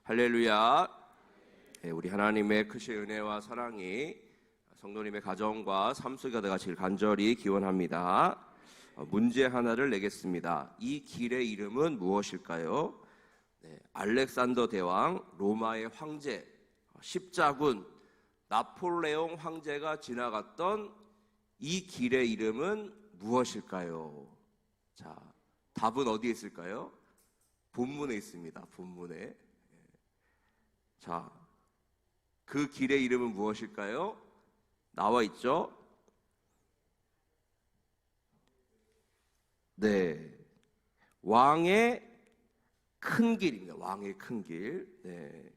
할렐루야. 우리 하나님의 크신 은혜와 사랑이 성도님의 가정과 삶 속에 가득하시길 간절히 기원합니다. 문제 하나를 내겠습니다. 이 길의 이름은 무엇일까요? 알렉산더 대왕, 로마의 황제, 십자군, 나폴레옹 황제가 지나갔던 이 길의 이름은 무엇일까요? 자, 답은 어디에 있을까요? 본문에 있습니다. 본문에. 자, 그 길의 이름은 무엇일까요? 나와 있죠? 네, 왕의 큰 길입니다. 왕의 큰 길. 네,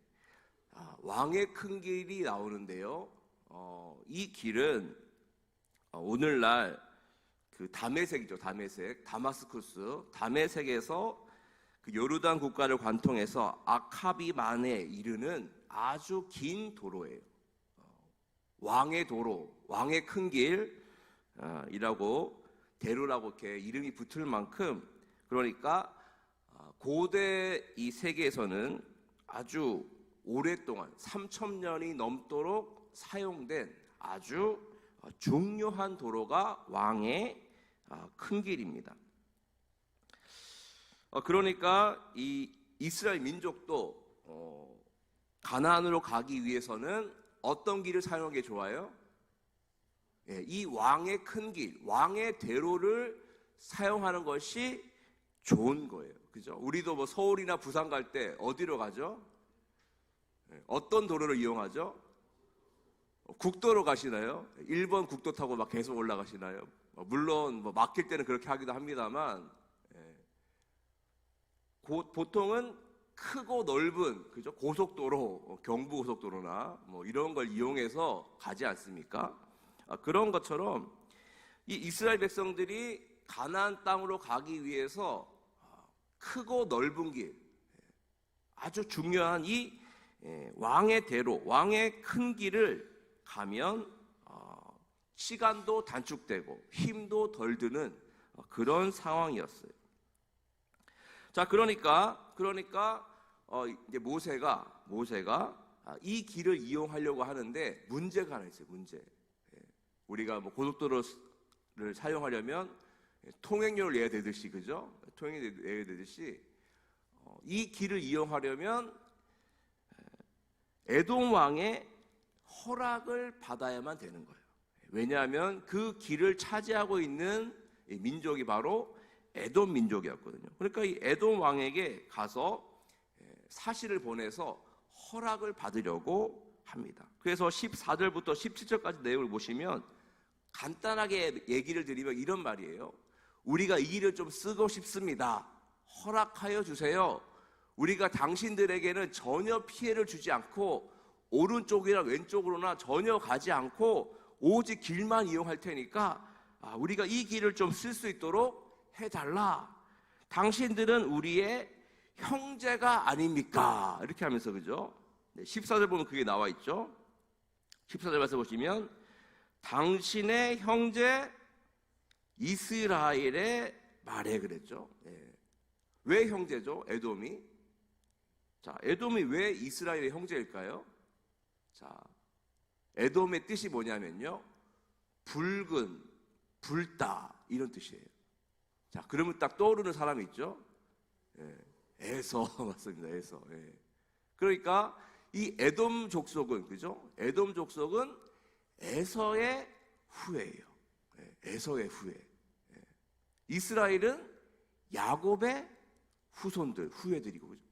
왕의 큰 길이 나오는데요. 이 길은 오늘날 그 다메섹이죠. 다마스쿠스, 다메섹에서 그 요르단 국가를 관통해서 아카비만에 이르는 아주 긴 도로예요. 왕의 도로, 왕의 큰 길이라고 대로라고 이렇게 이름이 붙을 만큼, 그러니까 고대 이 세계에서는 아주 오랫동안 3,000년이 넘도록 사용된 아주 중요한 도로가 왕의 큰 길입니다. 그러니까 이 이스라엘 민족도 가나안으로 가기 위해서는 어떤 길을 사용하는 게 좋아요? 이 왕의 큰 길, 왕의 대로를 사용하는 것이 좋은 거예요. 그죠? 우리도 뭐 서울이나 부산 갈 때 어디로 가죠? 어떤 도로를 이용하죠? 국도로 가시나요? 1번 국도 타고 막 계속 올라가시나요? 물론 뭐 막힐 때는 그렇게 하기도 합니다만, 보통은 크고 넓은, 그죠? 고속도로, 경부고속도로나 뭐 이런 걸 이용해서 가지 않습니까? 그런 것처럼 이 이스라엘 백성들이 가나안 땅으로 가기 위해서 크고 넓은 길, 아주 중요한 이 왕의 대로, 왕의 큰 길을 가면 시간도 단축되고 힘도 덜 드는 그런 상황이었어요. 자, 그러니까 이제 모세가 이 길을 이용하려고 하는데 문제가 하나 있어요. 문제. 우리가 뭐 고속도로를 사용하려면 통행료를 내야 되듯이, 그죠? 통행료 내야 되듯이 이 길을 이용하려면 에돔 왕의 허락을 받아야만 되는 거예요. 왜냐하면 그 길을 차지하고 있는 민족이 바로 에돔 민족이었거든요. 그러니까 이 에돔 왕에게 가서 사실을 보내서 허락을 받으려고 합니다. 그래서 14절부터 17절까지 내용을 보시면 간단하게 얘기를 드리면 이런 말이에요. 우리가 이 길을 좀 쓰고 싶습니다. 허락하여 주세요. 우리가 당신들에게는 전혀 피해를 주지 않고 오른쪽이나 왼쪽으로나 전혀 가지 않고 오직 길만 이용할 테니까 우리가 이 길을 좀 쓸 수 있도록 해달라. 당신들은 우리의 형제가 아닙니까? 이렇게 하면서, 그죠? 14절 보면 그게 나와 있죠. 14절 말씀 보시면 당신의 형제 이스라엘의 말에 그랬죠. 왜 형제죠? 에돔이. 자, 에돔이 왜 이스라엘의 형제일까요? 자, 에돔의 뜻이 뭐냐면요, 붉은, 붉다, 이런 뜻이에요. 자, 그러면 딱 떠오르는 사람이 있죠? 에서. 맞습니다. 에서. 그러니까 이 에돔 족속은, 그죠? 에돔 족속은 에서의 후예예요. 에서의 후예. 이스라엘은 야곱의 후손들, 후예들이고, 그죠?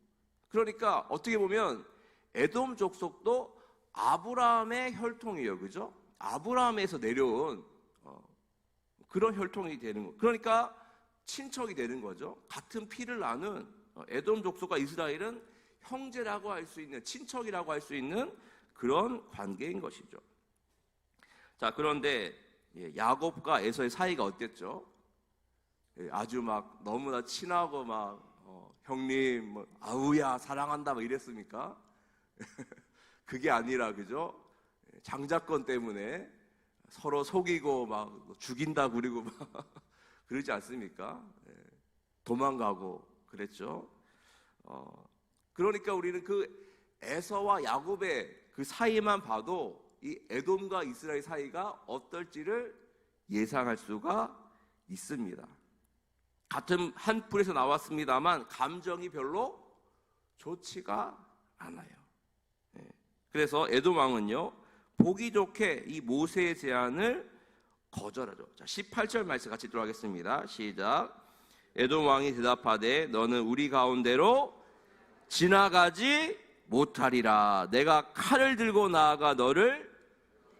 그러니까 어떻게 보면 에돔 족속도 아브라함의 혈통이에요. 그죠? 아브라함에서 내려온 그런 혈통이 되는 거. 그러니까 친척이 되는 거죠. 같은 피를 나눈 에돔 족속과 이스라엘은 형제라고 할 수 있는, 친척이라고 할 수 있는 그런 관계인 것이죠. 자, 그런데 야곱과 에서의 사이가 어땠죠? 아주 막 너무나 친하고 막 형님, 뭐, 아우야 사랑한다 막 이랬습니까? 그게 아니라, 그죠? 장자권 때문에 서로 속이고 막 죽인다 그리고 막 그러지 않습니까? 도망가고 그랬죠. 그러니까 우리는 그 에서와 야곱의 그 사이만 봐도 이 에돔과 이스라엘 사이가 어떨지를 예상할 수가 있습니다. 같은 한 풀에서 나왔습니다만 감정이 별로 좋지가 않아요. 그래서 에돔 왕은요, 보기 좋게 이 모세의 제안을 거절하죠. 자, 18절 말씀 같이 들어가겠습니다. 시작. 에돔 왕이 대답하되 너는 우리 가운데로 지나가지 못하리라. 내가 칼을 들고 나아가 너를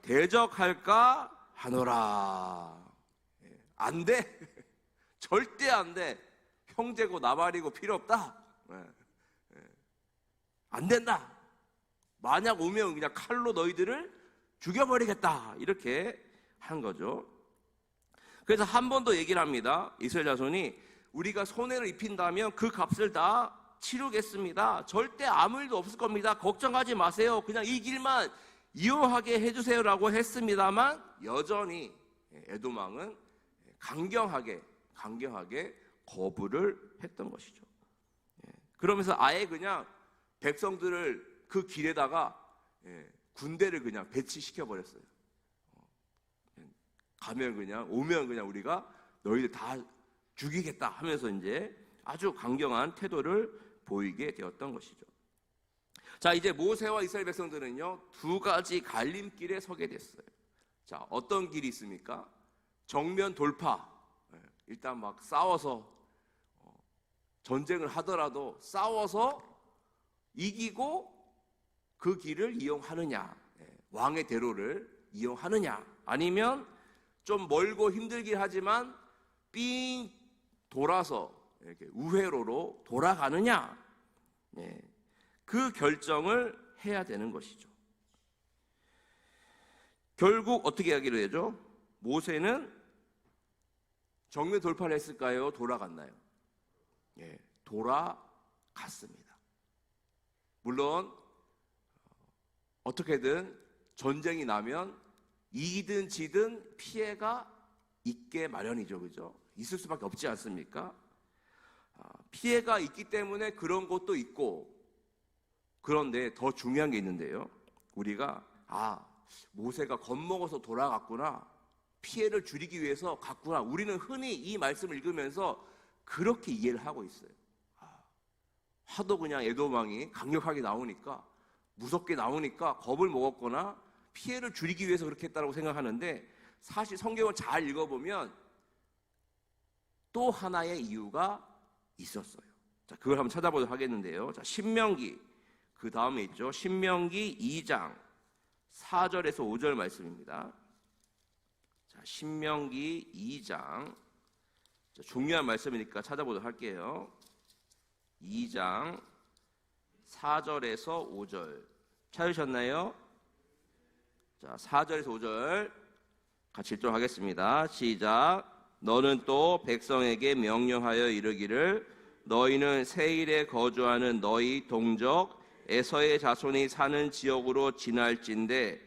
대적할까 하노라. 안 돼. 절대 안 돼. 형제고 나발이고 필요 없다. 안 된다. 만약 오면 그냥 칼로 너희들을 죽여버리겠다. 이렇게 한 거죠. 그래서 한 번 더 얘기를 합니다. 이스라엘 자손이 우리가 손해를 입힌다면 그 값을 다 치르겠습니다. 절대 아무 일도 없을 겁니다. 걱정하지 마세요. 그냥 이 길만 이용하게 해주세요라고 했습니다만 여전히 에돔 왕은 강경하게 거부를 했던 것이죠. 그러면서 아예 그냥 백성들을 그 길에다가 군대를 그냥 배치시켜 버렸어요. 가면 그냥 오면 그냥 우리가 너희들 다 죽이겠다 하면서 이제 아주 강경한 태도를 보이게 되었던 것이죠. 자, 이제 모세와 이스라엘 백성들은요, 두 가지 갈림길에 서게 됐어요. 자, 어떤 길이 있습니까? 정면 돌파. 일단 막 싸워서 전쟁을 하더라도 싸워서 이기고 그 길을 이용하느냐, 왕의 대로를 이용하느냐, 아니면 좀 멀고 힘들긴 하지만 삥 돌아서 이렇게 우회로로 돌아가느냐, 그 결정을 해야 되는 것이죠. 결국 어떻게 하기로 되죠? 모세는 정면 돌파를 했을까요? 돌아갔나요? 돌아갔습니다. 물론 어떻게든 전쟁이 나면 이기든 지든 피해가 있게 마련이죠. 그죠? 있을 수밖에 없지 않습니까? 피해가 있기 때문에 그런 것도 있고, 그런데 더 중요한 게 있는데요. 우리가 모세가 겁먹어서 돌아갔구나, 피해를 줄이기 위해서 갔구나, 우리는 흔히 이 말씀을 읽으면서 그렇게 이해를 하고 있어요. 하도 그냥 에돔 왕이 강력하게 나오니까, 무섭게 나오니까 겁을 먹었거나 피해를 줄이기 위해서 그렇게 했다고 생각하는데, 사실 성경을 잘 읽어보면 또 하나의 이유가 있었어요. 자, 그걸 한번 찾아보도록 하겠는데요. 자, 신명기, 그 다음에 있죠. 신명기 2장 4절에서 5절 말씀입니다. 자, 신명기 2장, 자, 중요한 말씀이니까 찾아보도록 할게요. 2장 4절에서 5절 찾으셨나요? 자, 4절에서 5절 같이 읽도록 하겠습니다. 시작. 너는 또 백성에게 명령하여 이르기를 너희는 세일에 거주하는 너희 동족 에서의 자손이 사는 지역으로 지날진대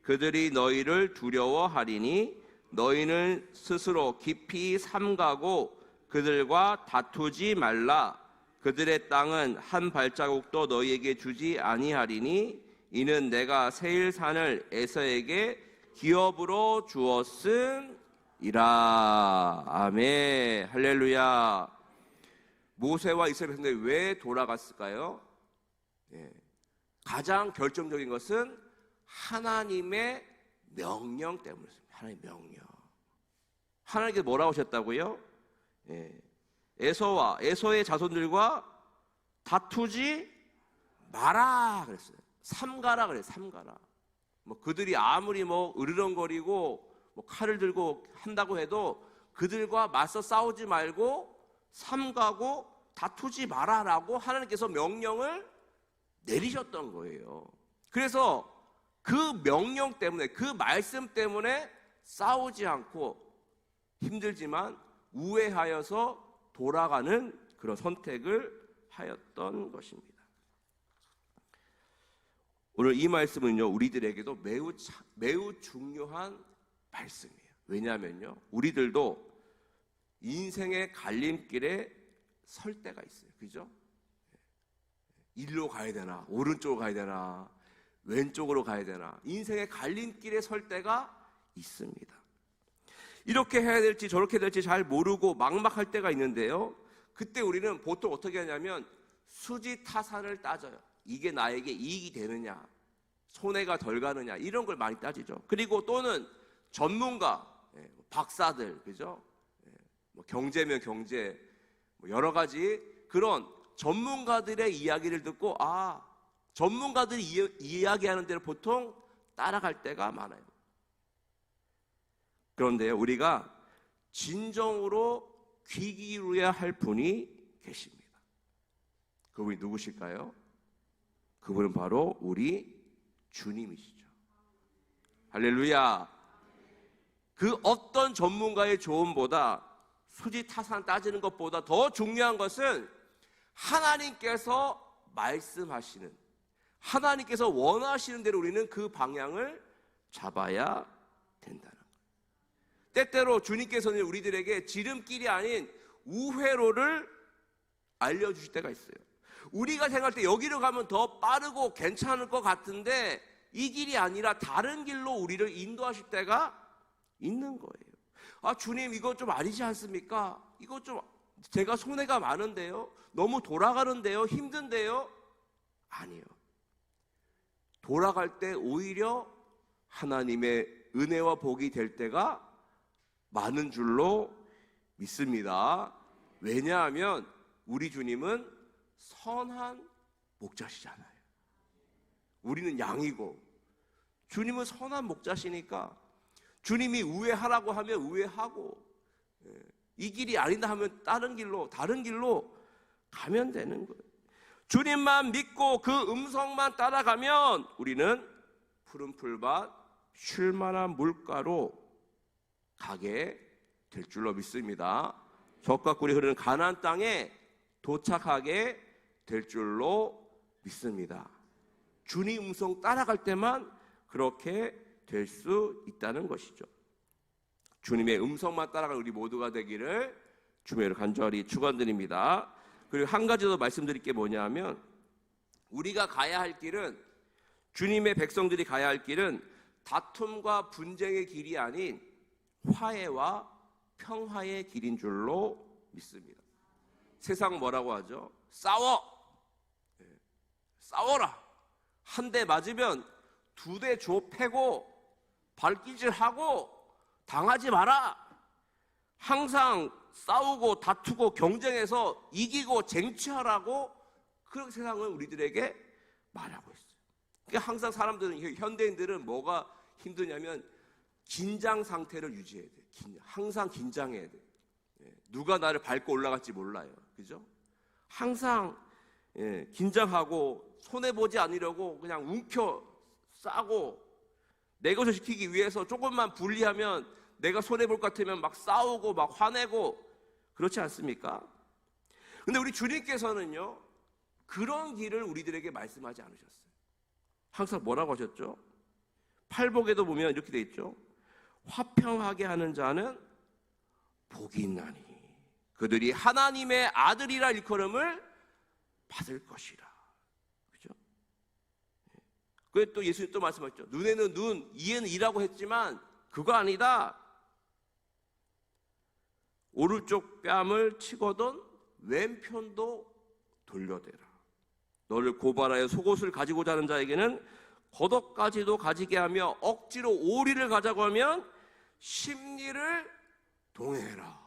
그들이 너희를 두려워하리니 너희는 스스로 깊이 삼가고 그들과 다투지 말라. 그들의 땅은 한 발자국도 너희에게 주지 아니하리니 이는 내가 세일산을 에서에게 기업으로 주었음이라. 아멘. 할렐루야. 모세와 이스라엘 백성들이 왜 돌아갔을까요? 가장 결정적인 것은 하나님의 명령 때문이었습니다. 하나님의 명령. 하나님께서 뭐라고 하셨다고요? 에서의 자손들과 다투지 마라 그랬어요. 삼가라 그래요. 삼가라. 그들이 아무리 으르렁거리고 칼을 들고 한다고 해도 그들과 맞서 싸우지 말고 삼가고 다투지 마라라고 하나님께서 명령을 내리셨던 거예요. 그래서 그 명령 때문에, 그 말씀 때문에 싸우지 않고 힘들지만 우회하여서 돌아가는 그런 선택을 하였던 것입니다. 오늘 이 말씀은요, 우리들에게도 매우 중요한 말씀이에요. 왜냐하면요, 우리들도 인생의 갈림길에 설 때가 있어요. 그죠? 일로 가야 되나, 오른쪽으로 가야 되나, 왼쪽으로 가야 되나, 인생의 갈림길에 설 때가 있습니다. 이렇게 해야 될지 저렇게 될지 잘 모르고 막막할 때가 있는데요, 그때 우리는 보통 어떻게 하냐면 수지타산을 따져요. 이게 나에게 이익이 되느냐, 손해가 덜 가느냐, 이런 걸 많이 따지죠. 그리고 또는 전문가, 박사들, 그죠? 뭐 경제면 경제, 뭐 여러 가지 그런 전문가들의 이야기를 듣고, 전문가들이 이야기하는 대로 보통 따라갈 때가 많아요. 그런데 우리가 진정으로 귀 기울여야 할 분이 계십니다. 그분이 누구실까요? 그분은 바로 우리 주님이시죠. 할렐루야. 그 어떤 전문가의 조언보다, 수지타산 따지는 것보다 더 중요한 것은 하나님께서 말씀하시는, 하나님께서 원하시는 대로 우리는 그 방향을 잡아야 된다는 거예요. 때때로 주님께서는 우리들에게 지름길이 아닌 우회로를 알려주실 때가 있어요. 우리가 생각할 때 여기로 가면 더 빠르고 괜찮을 것 같은데 이 길이 아니라 다른 길로 우리를 인도하실 때가 있는 거예요. 주님, 이거 좀 아니지 않습니까? 이거 좀 제가 손해가 많은데요, 너무 돌아가는데요, 힘든데요. 아니요. 돌아갈 때 오히려 하나님의 은혜와 복이 될 때가 많은 줄로 믿습니다. 왜냐하면 우리 주님은 선한 목자시잖아요. 우리는 양이고 주님은 선한 목자시니까 주님이 우회하라고 하면 우회하고, 이 길이 아니다 하면 다른 길로 가면 되는 거예요. 주님만 믿고 그 음성만 따라가면 우리는 푸른 풀밭 쉴 만한 물가로 가게 될 줄로 믿습니다. 젖과 꿀이 흐르는 가나안 땅에 도착하게 될 줄로 믿습니다. 주님 음성 따라갈 때만 그렇게 될 수 있다는 것이죠. 주님의 음성만 따라갈 우리 모두가 되기를 주님을 간절히 축원드립니다. 그리고 한 가지 더 말씀드릴 게 뭐냐면, 우리가 가야 할 길은, 주님의 백성들이 가야 할 길은 다툼과 분쟁의 길이 아닌 화해와 평화의 길인 줄로 믿습니다. 세상 뭐라고 하죠? 싸워라. 한 대 맞으면 두 대 줘 패고 발길질하고 당하지 마라. 항상 싸우고 다투고 경쟁해서 이기고 쟁취하라고, 그런 세상은 우리들에게 말하고 있어요. 그러니까 항상 사람들은, 현대인들은 뭐가 힘드냐면 긴장 상태를 유지해야 돼요. 항상 긴장해야 돼요. 누가 나를 밟고 올라갈지 몰라요. 그죠? 항상 긴장하고 손해보지 않으려고 그냥 움켜 싸고, 내 것을 지키기 위해서 조금만 불리하면 내가 손해볼 것 같으면 막 싸우고 막 화내고, 그렇지 않습니까? 근데 우리 주님께서는요, 그런 길을 우리들에게 말씀하지 않으셨어요. 항상 뭐라고 하셨죠? 팔복에도 보면 이렇게 돼 있죠. 화평하게 하는 자는 복이 있나니 그들이 하나님의 아들이라 일컬음을 받을 것이라. 그죠? 그게 또 예수님 또 말씀하셨죠. 눈에는 눈, 이에는 이라고 했지만 그거 아니다. 오른쪽 뺨을 치거든 왼편도 돌려대라. 너를 고발하여 속옷을 가지고자 하는 자에게는 겉옷까지도 가지게 하며 억지로 오리를 가자고 하면 심리를 동해라.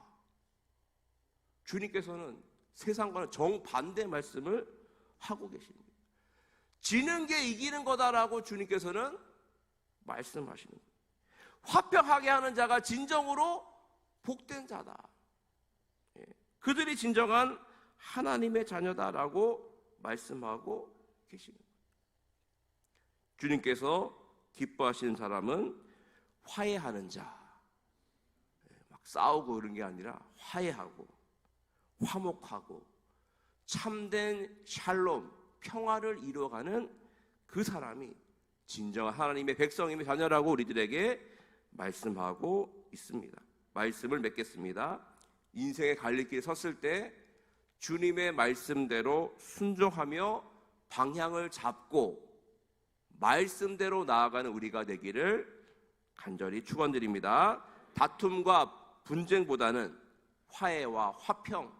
주님께서는 세상과는 정반대 말씀을 하고 계십니다. 지는 게 이기는 거다라고 주님께서는 말씀하시는 거예요. 화평하게 하는 자가 진정으로 복된 자다. 그들이 진정한 하나님의 자녀다라고 말씀하고 계십니다. 주님께서 기뻐하시는 사람은 화해하는 자, 막 싸우고 그런 게 아니라 화해하고 화목하고 참된 샬롬, 평화를 이루어가는 그 사람이 진정한 하나님의 백성임의 자녀라고 우리들에게 말씀하고 있습니다. 말씀을 맺겠습니다. 인생의 갈림길에 섰을 때 주님의 말씀대로 순종하며 방향을 잡고 말씀대로 나아가는 우리가 되기를 간절히 축원드립니다. 다툼과 분쟁보다는 화해와 화평,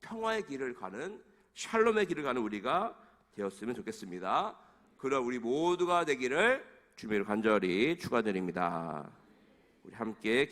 평화의 길을 가는, 샬롬의 길을 가는 우리가 되었으면 좋겠습니다. 그런 우리 모두가 되기를 주님으로 간절히 축원드립니다. 우리 함께